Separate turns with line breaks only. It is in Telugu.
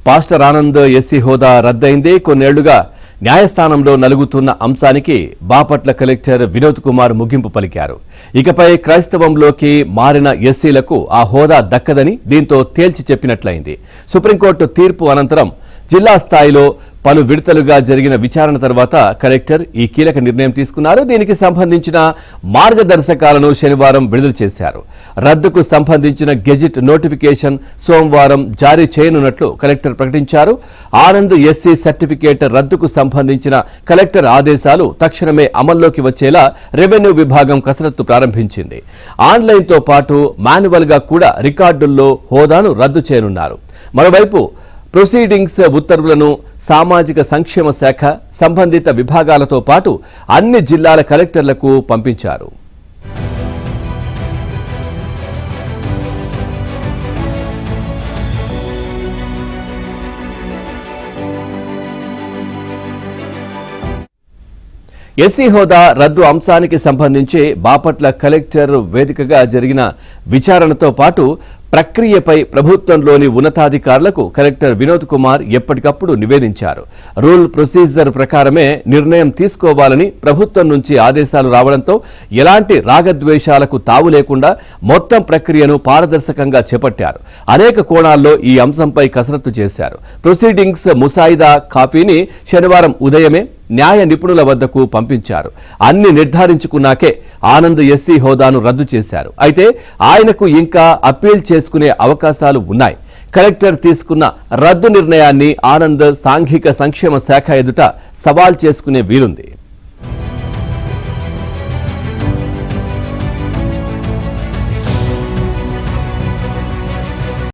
పాస్టర్ ఆనంద్ ఎస్సీ హోదా రద్దయింది. కొన్నేళ్లుగా న్యాయస్థానంలో నలుగుతున్న అంశానికి బాపట్ల కలెక్టర్ వినోద్ కుమార్ ముగింపు పలికారు. ఇకపై క్రైస్తవంలోకి మారిన ఎస్సీలకు ఆ హోదా దక్కదని దీంతో తేల్చి చెప్పినట్లయింది. సుప్రీంకోర్టు తీర్పు అనంతరం జిల్లా స్థాయిలో పలు విడతలుగా జరిగిన విచారణ తర్వాత కలెక్టర్ ఈ కీలక నిర్ణయం తీసుకున్నారు. దీనికి సంబంధించిన మార్గదర్శకాలను శనివారం విడుదల చేశారు. రద్దుకు సంబంధించిన గెజిట్ నోటిఫికేషన్ సోమవారం జారీ చేయనున్నట్లు కలెక్టర్ ప్రకటించారు. ఆనంద్ ఎస్సీ సర్టిఫికేట్ రద్దుకు సంబంధించిన కలెక్టర్ ఆదేశాలు తక్షణమే అమల్లోకి వచ్చేలా రెవెన్యూ విభాగం కసరత్తు ప్రారంభించింది. ఆన్లైన్తో పాటు మాన్యువల్ గా కూడా రికార్డుల్లో హోదాను రద్దు చేయనున్నారు. మరోవైపు ప్రొసీడింగ్స్ ఉత్తర్వులను సామాజిక సంక్షేమ శాఖ సంబంధిత విభాగాలతో పాటు అన్ని జిల్లాల కలెక్టర్లకు పంపించారు. ఎస్సీ హోదా రద్దు అంశానికి సంబంధించి బాపట్ల కలెక్టర్ వేదికగా జరిగిన విచారణతో పాటు ప్రక్రియపై ప్రభుత్వంలోని ఉన్నతాధికారులకు కలెక్టర్ వినోద్ కుమార్ ఎప్పటికప్పుడు నివేదించారు. రూల్ ప్రొసీజర్ ప్రకారమే నిర్ణయం తీసుకోవాలని ప్రభుత్వం నుంచి ఆదేశాలు రావడంతో ఎలాంటి రాగద్వేషాలకు తావు లేకుండా మొత్తం ప్రక్రియను పారదర్శకంగా చేపట్టారు. అనేక కోణాల్లో ఈ అంశంపై కసరత్తు చేశారు. ప్రొసీడింగ్స్ ముసాయిదా కాపీని శనివారం ఉదయమే న్యాయ నిపుణుల వద్దకు పంపించారు. అన్ని నిర్ధారించుకున్నాకే ఆనంద్ ఎస్సీ హోదాను రద్దు చేశారు. అయితే ఆయనకు ఇంకా అప్పీల్ చేసుకునే అవకాశాలు ఉన్నాయి. కలెక్టర్ తీసుకున్న రద్దు నిర్ణయాన్ని ఆనంద్ సాంఘిక సంక్షేమ శాఖ ఎదుట సవాల్ చేసుకునే వీలుంది.